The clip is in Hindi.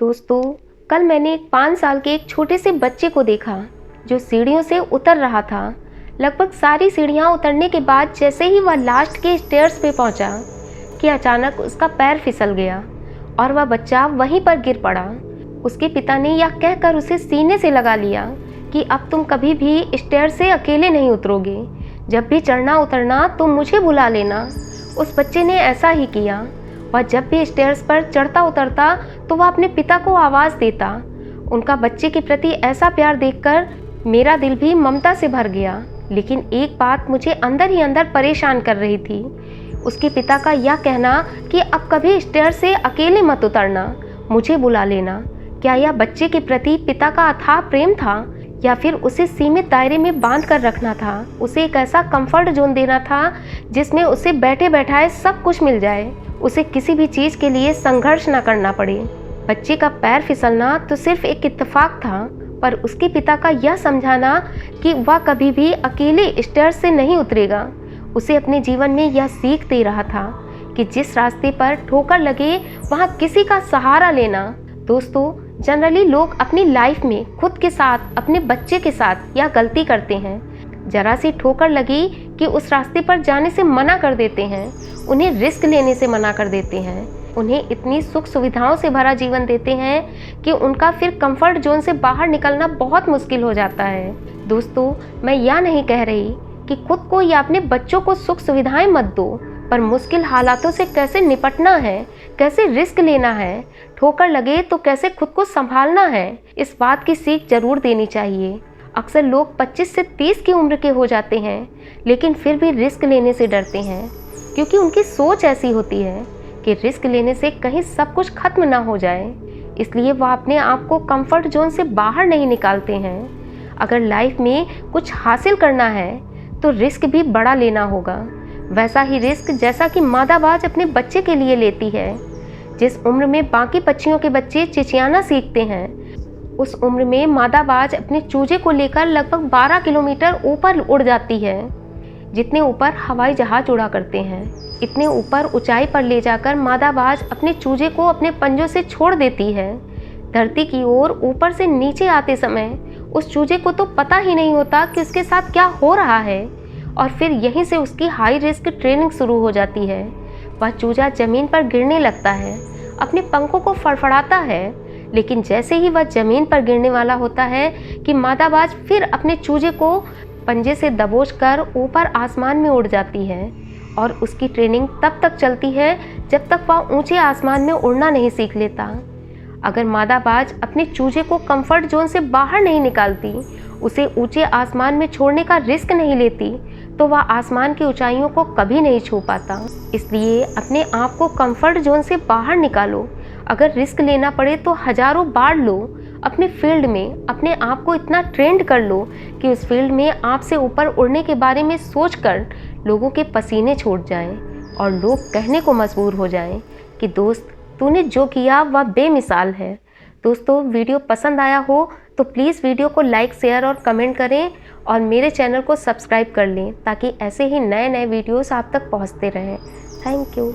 दोस्तों, कल मैंने एक 5 साल के एक छोटे से बच्चे को देखा जो सीढ़ियों से उतर रहा था। लगभग सारी सीढ़ियां उतरने के बाद जैसे ही वह लास्ट के स्टेयर्स पे पहुंचा कि अचानक उसका पैर फिसल गया और वह बच्चा वहीं पर गिर पड़ा। उसके पिता ने यह कहकर उसे सीने से लगा लिया कि अब तुम कभी भी स्टेयर से अकेले नहीं उतरोगे, जब भी चढ़ना उतरना तो मुझे बुला लेना। उस बच्चे ने ऐसा ही किया। वह जब भी स्टेयर्स पर चढ़ता उतरता तो वह अपने पिता को आवाज़ देता। उनका बच्चे के प्रति ऐसा प्यार देखकर मेरा दिल भी ममता से भर गया। लेकिन एक बात मुझे अंदर ही अंदर परेशान कर रही थी, उसके पिता का यह कहना कि अब कभी स्टेयर से अकेले मत उतरना, मुझे बुला लेना। क्या यह बच्चे के प्रति पिता का अथाह प्रेम था या फिर उसे सीमित दायरे में बांध कर रखना था, उसे एक ऐसा कंफर्ट जोन देना था जिसमें उसे बैठे बैठाए सब कुछ मिल जाए, उसे किसी भी चीज़ के लिए संघर्ष न करना पड़े। बच्चे का पैर फिसलना तो सिर्फ एक इत्तेफाक था, पर उसके पिता का यह समझाना कि वह कभी भी अकेले स्टेयर से नहीं उतरेगा उसे अपने जीवन में यह सीख दे रहा था कि जिस रास्ते पर ठोकर लगे वहाँ किसी का सहारा लेना। दोस्तों, जनरली लोग अपनी लाइफ में खुद के साथ, अपने बच्चे के साथ यह गलती करते हैं। जरा सी ठोकर लगी कि उस रास्ते पर जाने से मना कर देते हैं, उन्हें रिस्क लेने से मना कर देते हैं, उन्हें इतनी सुख सुविधाओं से भरा जीवन देते हैं कि उनका फिर कंफर्ट जोन से बाहर निकलना बहुत मुश्किल हो जाता है। दोस्तों, मैं यह नहीं कह रही कि खुद को या अपने बच्चों को सुख सुविधाएं मत दो, पर मुश्किल हालातों से कैसे निपटना है, कैसे रिस्क लेना है, ठोकर लगे तो कैसे खुद को संभालना है, इस बात की सीख जरूर देनी चाहिए। अक्सर लोग 25 से 30 की उम्र के हो जाते हैं, लेकिन फिर भी रिस्क लेने से डरते हैं, क्योंकि उनकी सोच ऐसी होती है कि रिस्क लेने से कहीं सब कुछ खत्म ना हो जाए। इसलिए वह अपने आप को कंफर्ट जोन से बाहर नहीं निकालते हैं। अगर लाइफ में कुछ हासिल करना है तो रिस्क भी बड़ा लेना होगा, वैसा ही रिस्क जैसा कि मादाबाज अपने बच्चे के लिए लेती है। जिस उम्र में बाकी पक्षियों के बच्चे चिचियाना सीखते हैं, उस उम्र में मादाबाज अपने चूजे को लेकर लगभग 12 किलोमीटर ऊपर उड़ जाती है। जितने ऊपर हवाई जहाज उड़ा करते हैं, इतने ऊपर ऊंचाई पर ले जाकर मादाबाज अपने चूजे को अपने पंजों से छोड़ देती है। धरती की ओर ऊपर से नीचे आते समय उस चूजे को तो पता ही नहीं होता कि उसके साथ क्या हो रहा है, और फिर यहीं से उसकी हाई रिस्क ट्रेनिंग शुरू हो जाती है। वह चूजा जमीन पर गिरने लगता है, अपने पंखों को फड़फड़ाता है, लेकिन जैसे ही वह जमीन पर गिरने वाला होता है कि मादाबाज फिर अपने चूजे को पंजे से दबोच कर ऊपर आसमान में उड़ जाती है। और उसकी ट्रेनिंग तब तक चलती है जब तक वह ऊंचे आसमान में उड़ना नहीं सीख लेता। अगर मादाबाज अपने चूजे को कंफर्ट जोन से बाहर नहीं निकालती, उसे ऊंचे आसमान में छोड़ने का रिस्क नहीं लेती, तो वह आसमान की ऊंचाइयों को कभी नहीं छू पाता। इसलिए अपने आप को कंफर्ट जोन से बाहर निकालो। अगर रिस्क लेना पड़े तो हजारों बार लो। अपने फील्ड में अपने आप को इतना ट्रेंड कर लो कि उस फील्ड में आपसे ऊपर उड़ने के बारे में सोचकर लोगों के पसीने छूट जाएं और लोग कहने को मजबूर हो जाएं कि दोस्त, तूने जो किया वह बेमिसाल है। दोस्तों, वीडियो पसंद आया हो तो प्लीज़ वीडियो को लाइक, शेयर और कमेंट करें, और मेरे चैनल को सब्सक्राइब कर लें ताकि ऐसे ही नए नए वीडियोस आप तक पहुंचते रहें। Thank you.